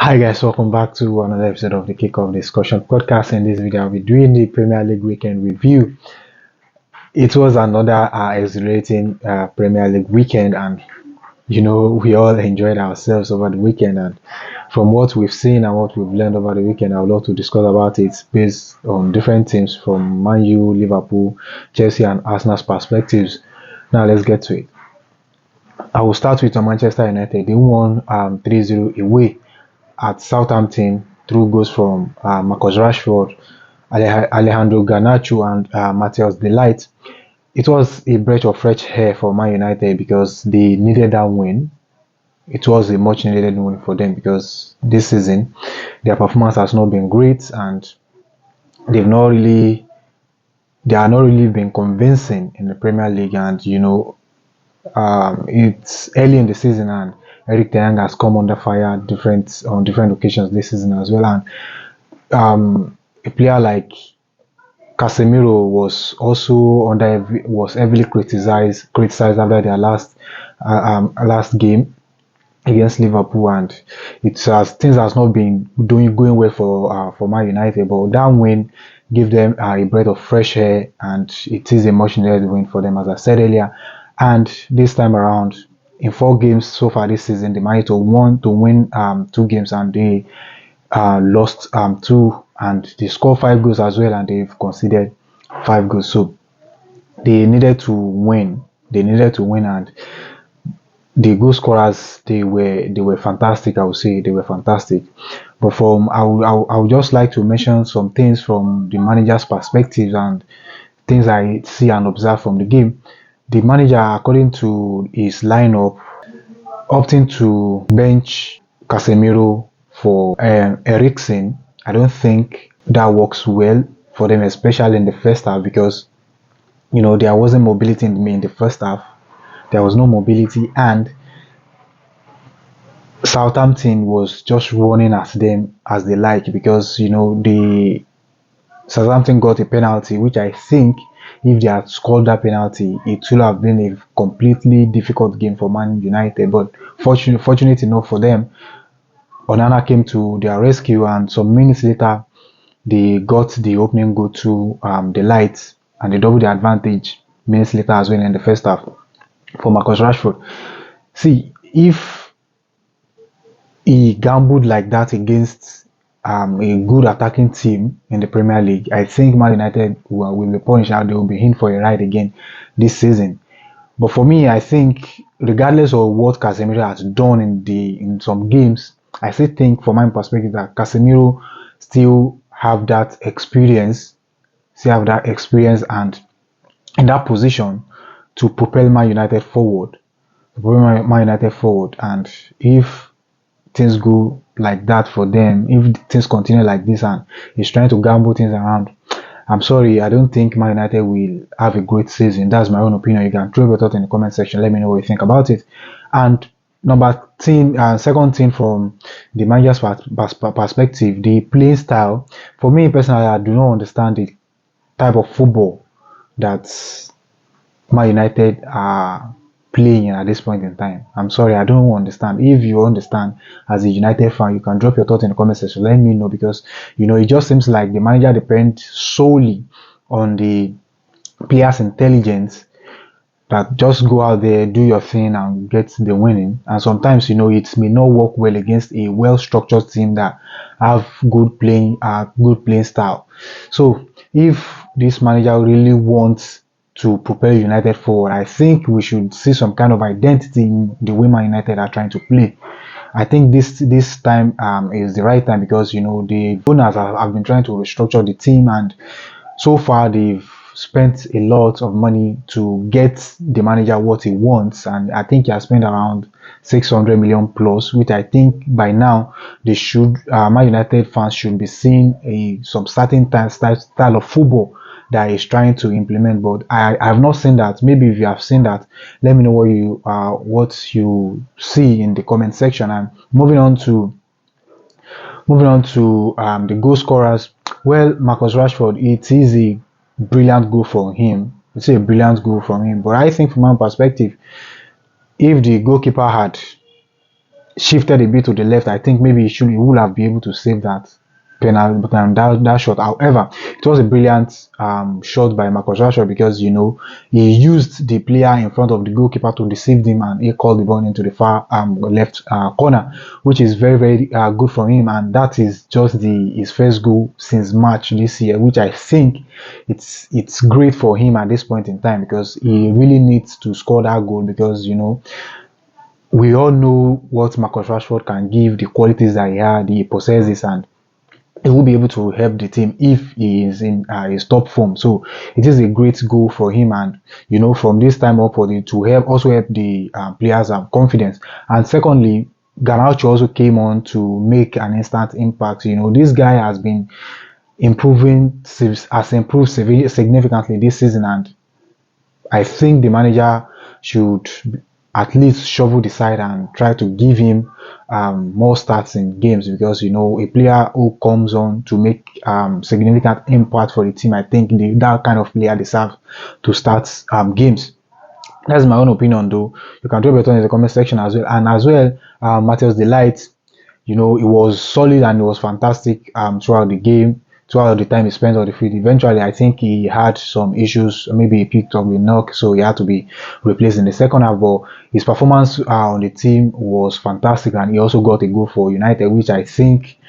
Hi guys, welcome back to another episode of the Kickoff Discussion podcast. In this video, I'll be doing the Premier League weekend review. It was another exhilarating Premier League weekend, and we all enjoyed ourselves over the weekend. And from what we've seen and what we've learned over the weekend, I would love to discuss about it based on different teams from Man U, Liverpool, Chelsea, and Arsenal's perspectives. Now let's get to it. I will start with Manchester United. They won 3-0 away at Southampton through goals from Marcus Rashford, Alejandro Garnacho, and Matthias De Ligt. It was a breath of fresh air for Man United because they needed that win. It was a much needed win for them because this season their performance has not been great and they are not really been convincing in the Premier League. And it's early in the season and Eric Ten Hag has come under fire on different occasions this season as well. And a player like Casemiro was heavily criticized after their last game against Liverpool, and things has not been going well for Man United. But that win gave them a breath of fresh air, and it is a much needed win for them, as I said earlier. And this time around, in 4 games so far this season, they managed to win 2 games, and they lost 2, and they scored 5 goals as well, and they've conceded 5 goals. So they needed to win. And the goal scorers, they were fantastic. I would say they were fantastic. But I would just like to mention some things from the manager's perspective and things I see and observe from the game. The manager, according to his lineup, opting to bench Casemiro for Eriksen, I don't think that works well for them, especially in the first half, because there wasn't mobility in the first half. There was no mobility, and Southampton was just running at them as they like, because the Southampton got a penalty, which I think if they had scored that penalty, it would have been a completely difficult game for Man United. But fortunate enough for them, Onana came to their rescue, and some minutes later, they got the opening goal to the lights, and they doubled the advantage minutes later as well in the first half for Marcus Rashford. See, if he gambled like that against a good attacking team in the Premier League, I think Man United will be punished and they will be in for a ride again this season. But for me, I think regardless of what Casemiro has done in some games, I still think from my perspective that Casemiro still have that experience, and in that position to propel Man United forward. And if things go like that for them, if things continue like this and he's trying to gamble things around, I'm sorry, I don't think Man United will have a great season. That's my own opinion. You can throw your thoughts in the comment section. Let me know what you think about it. And second thing from the manager's perspective, the playing style. For me personally, I do not understand the type of football that Man United are playing at this point in time. I'm sorry, I don't understand. If you understand as a United fan, you can drop your thoughts in the comment section. Let me know, because it just seems like the manager depends solely on the players' intelligence, that just go out there, do your thing, and get the winning. And sometimes it may not work well against a well-structured team that have good playing style. So if this manager really wants to propel United forward, I think we should see some kind of identity in the way Man United are trying to play. I think this time is the right time, because the owners have been trying to restructure the team, and so far they've spent a lot of money to get the manager what he wants, and I think he has spent around 600 million plus, which I think by now Man United fans should be seeing some certain style of football that is trying to implement. But I have not seen that. Maybe if you have seen that, let me know what you see in the comment section. And moving on to the goal scorers. Well, Marcus Rashford, it is a brilliant goal from him. But I think from my perspective, if the goalkeeper had shifted a bit to the left, I think maybe he would have been able to save that penalty, that shot. However, it was a brilliant shot by Marcus Rashford, because he used the player in front of the goalkeeper to deceive him, and he called the ball into the far left corner, which is very very good from him. And that is just his first goal since March this year, which I think it's great for him at this point in time, because he really needs to score that goal, because we all know what Marcus Rashford can give, the qualities that he possesses, and he will be able to help the team if he is in his top form. So it is a great goal for him, and from this time upward, to help the players have confidence. And secondly, Garnacho also came on to make an instant impact. This guy has been has improved significantly this season, and I think the manager should at least shovel the side and try to give him more starts in games, because a player who comes on to make significant impact for the team, I think that kind of player deserves to start games. That's my own opinion, though. You can drop it on in the comment section as well. And as well, Matthias Delight, it was solid and it was fantastic throughout the game, throughout the time he spent on the field. Eventually, I think he had some issues. Maybe he picked up a knock, so he had to be replaced in the second half. But his performance on the team was fantastic, and he also got a goal for United, which I think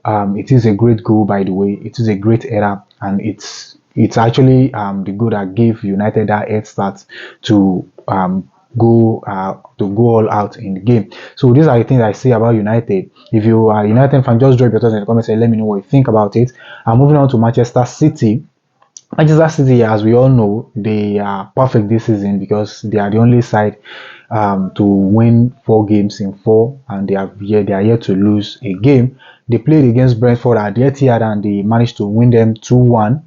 it is a great goal, by the way. It is a great error, and it's actually the goal that gave United that head start to go all out in the game. So these are the things I say about United. If you are a United fan, just drop your thoughts in the comments and let me know what you think about it. And moving on to Manchester City. Manchester City, as we all know, they are perfect this season, because they are the only side to win 4 games in 4, and they are yet to lose a game. They played against Brentford at the Etihad, and they managed to win them 2-1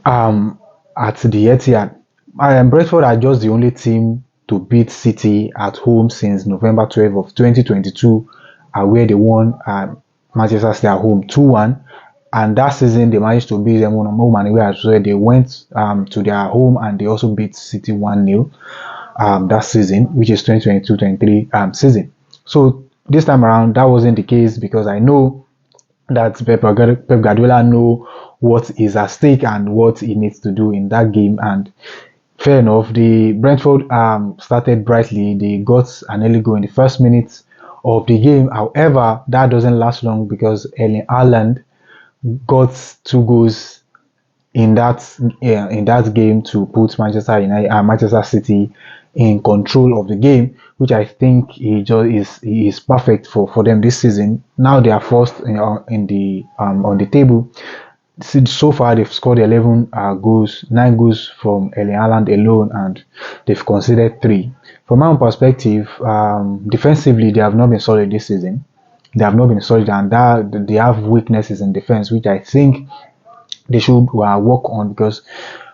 at the Etihad. Brentford are just the only team to beat City at home since November 12 of 2022, where they won Manchester City at home 2-1. And that season, they managed to beat them home and away as well. They went to their home and they also beat City 1-0 that season, which is 2022-23 season. So this time around, that wasn't the case, because I know that Pep Guardiola know what is at stake and what he needs to do in that game. And fair enough, the Brentford started brightly. They got an early goal in the first minute of the game. However, that doesn't last long, because Erling Haaland got 2 goals in that game to put Manchester City in control of the game, which I think is perfect for them this season. Now they are first on the table. So far they've scored 11 goals, 9 goals from Erling Haaland alone, and they've conceded 3. From my own perspective, defensively they have not been solid this season. They have not been solid, and that they have weaknesses in defense, which I think they should work on. Because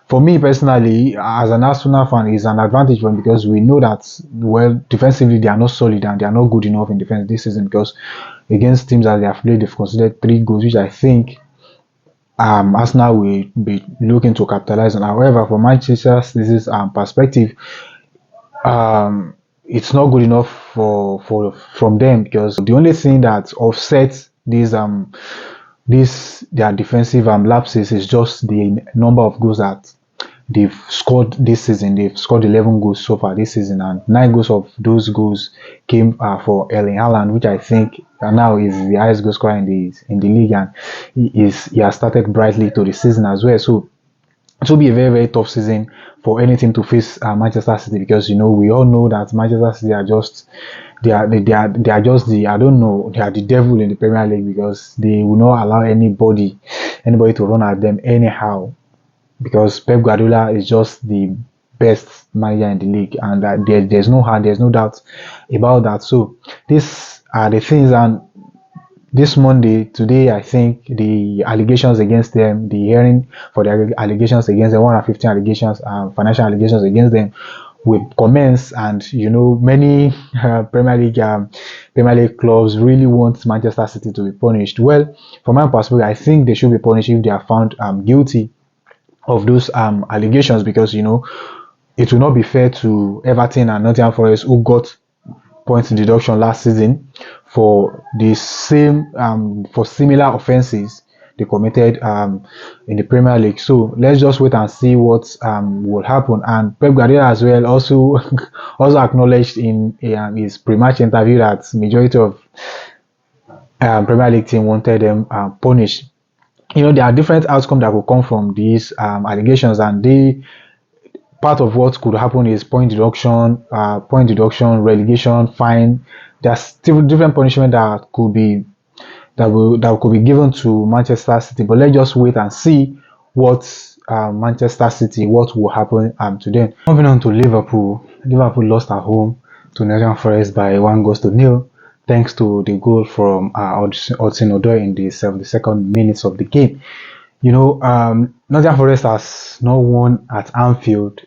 for me personally, as an Arsenal fan, it's an advantage for them, because we know that, well, defensively they are not solid and they are not good enough in defense this season, because against teams that they have played, they've conceded 3 goals, which I think Arsenal will be looking to capitalize on. However, from Manchester City's perspective, it's not good enough from them, because the only thing that offsets their defensive lapses is just the number of goals that they've scored this season. They've scored 11 goals so far this season, and 9 goals of those goals came for Erling Haaland, which I think now is the highest goal scorer in the league, and he has started brightly to the season as well. So it will be a very very tough season for any team to face Manchester City, because we all know that Manchester City are just they are just the they are the devil in the Premier League, because they will not allow anybody to run at them anyhow, because Pep Guardiola is just the best manager in the league, and there's no doubt about that. So these are the things. And this Monday, today, I think the allegations against them, the hearing for the allegations against them, 115 allegations, financial allegations against them, will commence. And many Premier League clubs really want Manchester City to be punished. Well, from my perspective, I think they should be punished if they are found guilty of those allegations, because it will not be fair to Everton and Nottingham Forest, who got points deduction last season for the same for similar offenses they committed in the Premier League. So let's just wait and see what will happen. And Pep Guardiola as well also also acknowledged in his pre-match interview that majority of Premier League team wanted them punished. There are different outcomes that will come from these allegations, and part of what could happen is point deduction, relegation, fine. There's still different punishment that could be given to Manchester City. But let's just wait and see what Manchester City, what will happen to them. Moving on to Liverpool. Liverpool lost at home to Nottingham Forest by 1-0, thanks to the goal from Hudson-Odoi in the 72nd minutes of the game. Nottingham Forest has not won at Anfield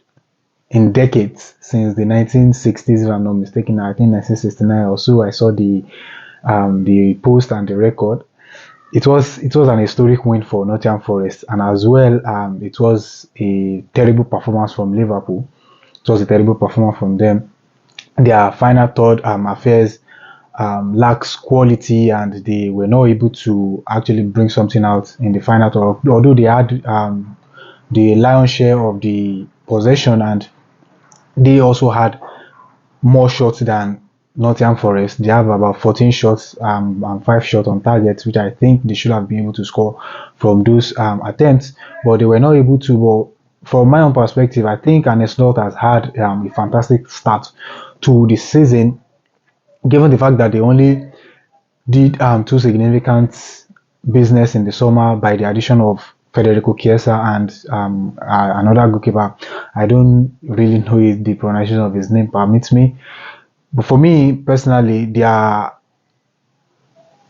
in decades, since the 1960s, if I'm not mistaken. I think 1969 or so. I saw the post and the record. It was an historic win for Nottingham Forest, and as well, it was a terrible performance from Liverpool. It was a terrible performance from them. Their final third affairs lacks quality, and they were not able to actually bring something out in the final third. Although they had the lion's share of the possession, and they also had more shots than Nottingham Forest. They have about 14 shots and 5 shots on target, which I think they should have been able to score from those attempts, but they were not able to. But from my own perspective, I think Arne Slot has had a fantastic start to the season, given the fact that they only did 2 significant business in the summer by the addition of Federico Chiesa and another goalkeeper. I don't really know if the pronunciation of his name permits me. But for me personally, their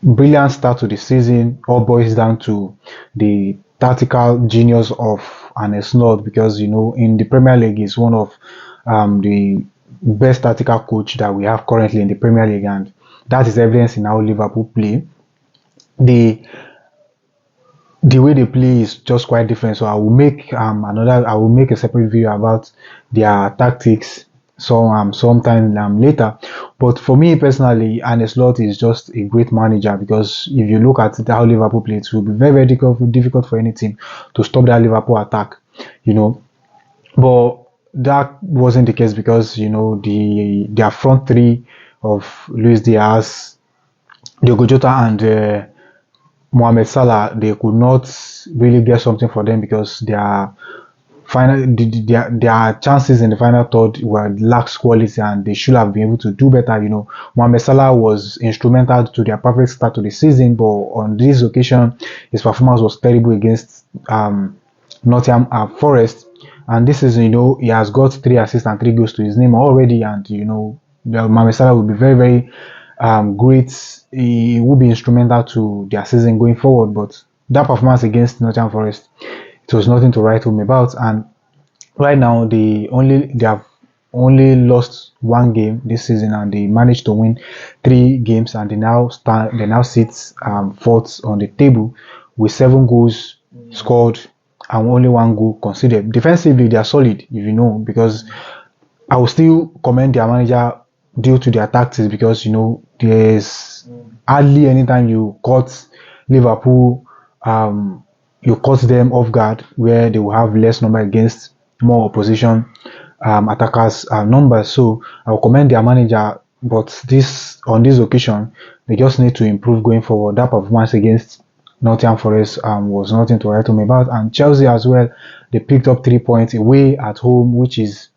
brilliant start to the season all boils down to the tactical genius of Arne Slot, because in the Premier League he's one of the best tactical coach that we have currently in the Premier League, and that is evidence in how Liverpool play. The way they play is just quite different. So I will make a separate video about their tactics sometime later. But for me personally, Arne Slot is just a great manager, because if you look at how Liverpool play, it will be very, very difficult for any team to stop that Liverpool attack. But that wasn't the case, because their front three of Luis Diaz, Diogo Jota, and Mohamed Salah, they could not really get something for them, because their chances in the final third were lacks quality, and they should have been able to do better. Mohamed Salah was instrumental to their perfect start to the season, but on this occasion his performance was terrible against Nottingham Forest. And this is, he has got 3 assists and 3 goals to his name already, and Mohamed Salah will be very, very great. He will be instrumental to their season going forward. But that performance against Nottingham Forest, it was nothing to write home about. And right now they have only lost 1 game this season, and they managed to win 3 games, and they now sit 4th on the table with 7 goals scored and only 1 goal conceded. Defensively, they are solid, because I will still commend their manager due to their tactics, because there's hardly any time you caught Liverpool, you caught them off guard, where they will have less number against more opposition attackers numbers. So I will commend their manager, but on this occasion they just need to improve going forward. That performance against Nottingham Forest was nothing to write home about. And Chelsea as well, they picked up 3 points away at home, which is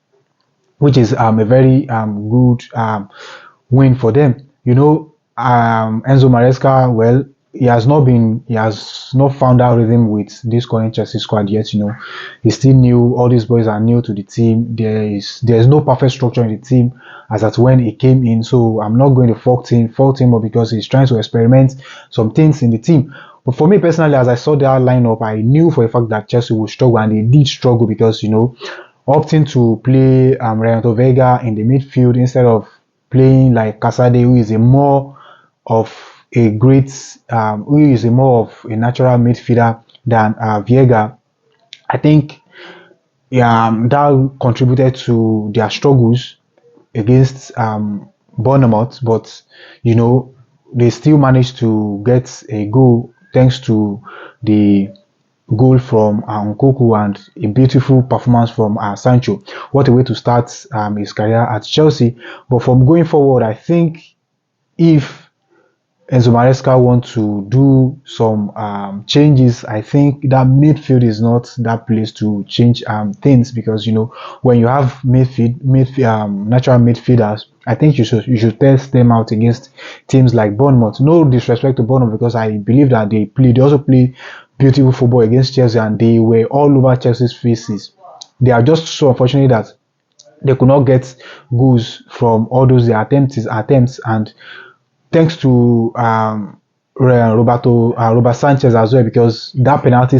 a very good win for them. Enzo Maresca, well, he has not found out rhythm with this current Chelsea squad yet. He's still new. All these boys are new to the team. There's no perfect structure in the team as at when he came in. So I'm not going to fault him up, because he's trying to experiment some things in the team. But for me personally, as I saw their lineup, I knew for a fact that Chelsea would struggle, and they did struggle, because opting to play Renato Vega in the midfield instead of playing like Casade, who is more of a natural midfielder than Viega. I think that contributed to their struggles against Bournemouth, but you know they still managed to get a goal thanks to the goal from Nkoku and a beautiful performance from Sancho. What a way to start his career at Chelsea. But from going forward, I think if Enzo Maresca want to do some changes, I think that midfield is not that place to change things, because you know when you have natural midfielders, I think you should test them out against teams like Bournemouth. No disrespect to Bournemouth, because I believe that they also play beautiful football against Chelsea, and they were all over Chelsea's faces. They are just so unfortunate that they could not get goals from all those their attempts, and thanks to Robert Sanchez as well, because that penalty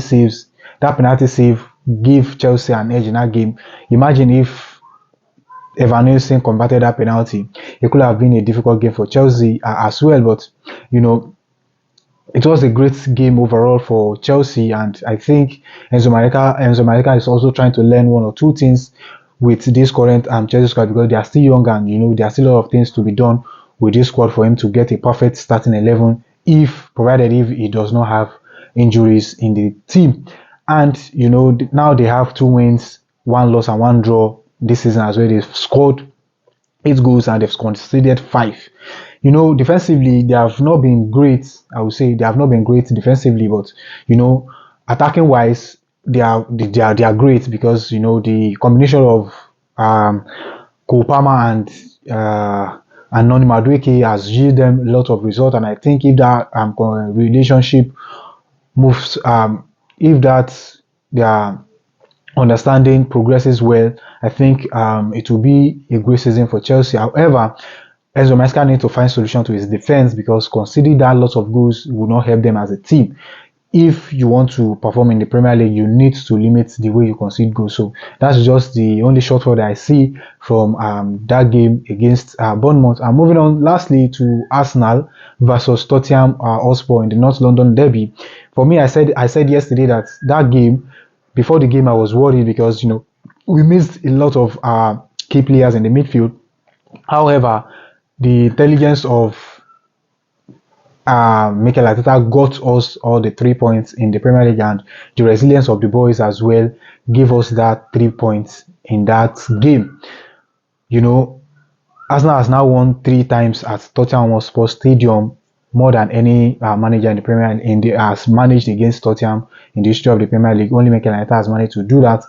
save gave Chelsea an edge in that game. Imagine if Evan Nielsen converted that penalty, it could have been a difficult game for Chelsea as well. But you know, it was a great game overall for Chelsea, and I think Enzo Maresca is also trying to learn one or two things with this current Chelsea squad, because they are still young, and you know there are still a lot of things to be done with this squad for him to get a perfect starting 11, if provided if he does not have injuries in the team. And you know now they have 2 wins, 1 loss, and 1 draw this season as well. They've scored 8 goals and they've conceded 5. You know, defensively, they have not been great. I would say they have not been great defensively, but you know, attacking wise, they are great, because you know the combination of Kopama and Noni Madueke has yielded them a lot of results. And I think if that relationship moves, if that their understanding progresses well, I think it will be a great season for Chelsea. However, Enzo Maresca needs to find solution to his defense, because considering that lots of goals will not help them as a team. If you want to perform in the Premier League, you need to limit the way you concede goals. So that's just the only shortfall that I see from that game against Bournemouth. And moving on, lastly, to Arsenal versus Tottenham Hotspur in the North London derby. For me, I said yesterday that game, before the game, I was worried, because you know we missed a lot of key players in the midfield. However, the intelligence of Mikel Arteta got us all the 3 points in the Premier League, and the resilience of the boys as well gave us that 3 points in that game. You know, Arsenal has now won 3 times at Tottenham Hotspur Stadium, more than any manager in the Premier League has managed against Tottenham in the history of the Premier League. Only Mikel Arteta has managed to do that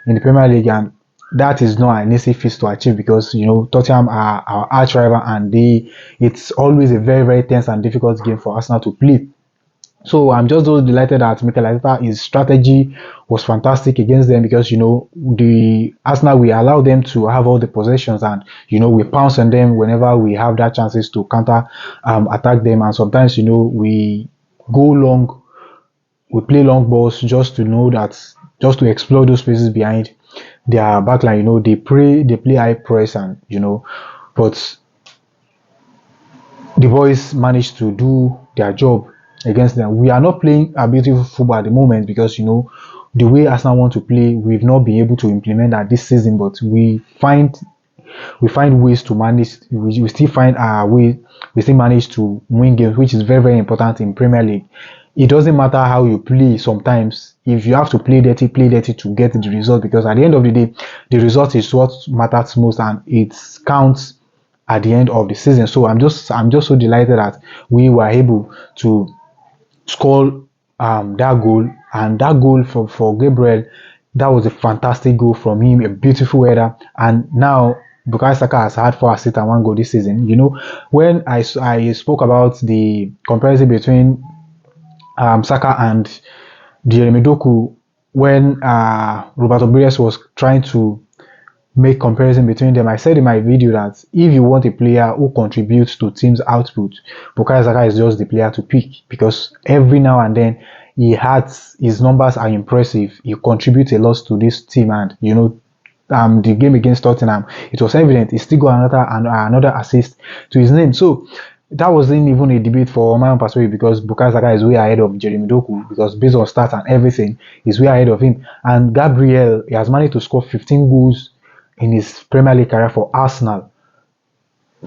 in the Premier League, and that is not an easy feat to achieve, because you know Tottenham are our arch rival, and it's always a very, very tense and difficult game for Arsenal to play. So I'm just so delighted that Mikel Arteta, his strategy was fantastic against them, because you know the Arsenal, we allow them to have all the possessions, and you know we pounce on them whenever we have that chances to counter attack them. And sometimes you know we go long, we play long balls, just to explore those spaces behind their backline. You know they play high press, and you know, but the boys managed to do their job against them. We are not playing a beautiful football at the moment, because you know the way Arsenal want to play, we've not been able to implement that this season. But we find ways to manage. We still find our way. We still manage to win games, which is very, very important in Premier League. It doesn't matter how you play. Sometimes, if you have to play dirty to get the result, because at the end of the day, the result is what matters most, and it counts at the end of the season. So I'm just so delighted that we were able to score that goal, and that goal for Gabriel, that was a fantastic goal from him, a beautiful header. And now Bukayo Saka has had 4 assists and 1 goal this season. You know, when I spoke about the comparison between Saka and Jeremy Doku, when Roberto Bires was trying to make comparison between them, I said in my video that if you want a player who contributes to team's output, Bukayo Saka is just the player to pick, because every now and then his numbers are impressive. He contributes a lot to this team, and you know, the game against Tottenham, it was evident. He still got another assist to his name. So that wasn't even a debate for my own perspective, because Bukayo Saka is way ahead of Jeremy Doku, because based on stats and everything, he's way ahead of him. And Gabriel, he has managed to score 15 goals in his Premier League career for Arsenal.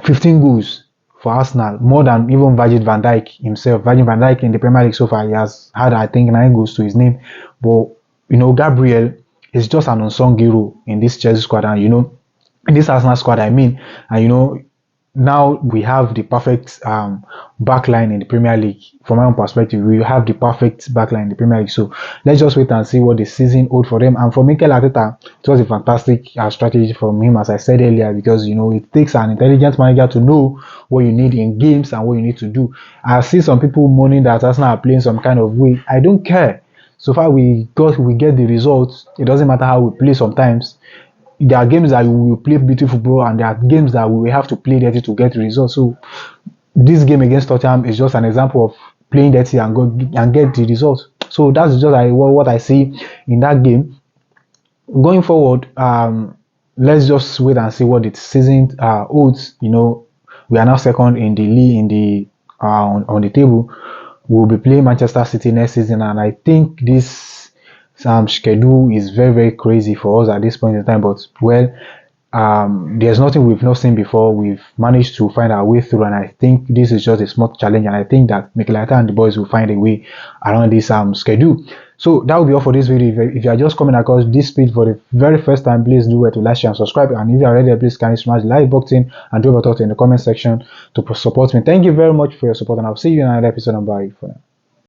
15 goals for Arsenal, more than even Virgil van Dijk himself. Virgil van Dijk in the Premier League so far, he has had, I think, 9 goals to his name. But, Gabriel is just an unsung hero in this Chelsea squad. And, in this Arsenal squad, I mean, and, now we have the perfect backline in the Premier League. From my own perspective, we have the perfect backline in the Premier League. So let's just wait and see what the season holds for them. And for Mikel Arteta, it was a fantastic strategy from him, as I said earlier, because it takes an intelligent manager to know what you need in games and what you need to do. I see some people moaning that Arsenal are playing some kind of way. I don't care. So far we get the results. It doesn't matter how we play sometimes. There are games that we will play beautiful football, and there are games that we will have to play dirty to get results. So this game against Tottenham is just an example of playing dirty and get the results. So that's just what I see in that game. Going forward, let's just wait and see what the season holds. We are now second in the league on the table. We'll be playing Manchester City next season, and I think this schedule is very, very crazy for us at this point in time. But there's nothing we've not seen before. We've managed to find our way through, and I think this is just a small challenge, and I think that Mikel Arteta and the boys will find a way around this schedule. So that will be all for this video. If you are just coming across this page for the very first time, please do it to like, share, and subscribe. And if you are already there, please kindly smash the like button and drop a thought in the comment section to support me. Thank you very much for your support, and I'll see you in another episode. Bye for now.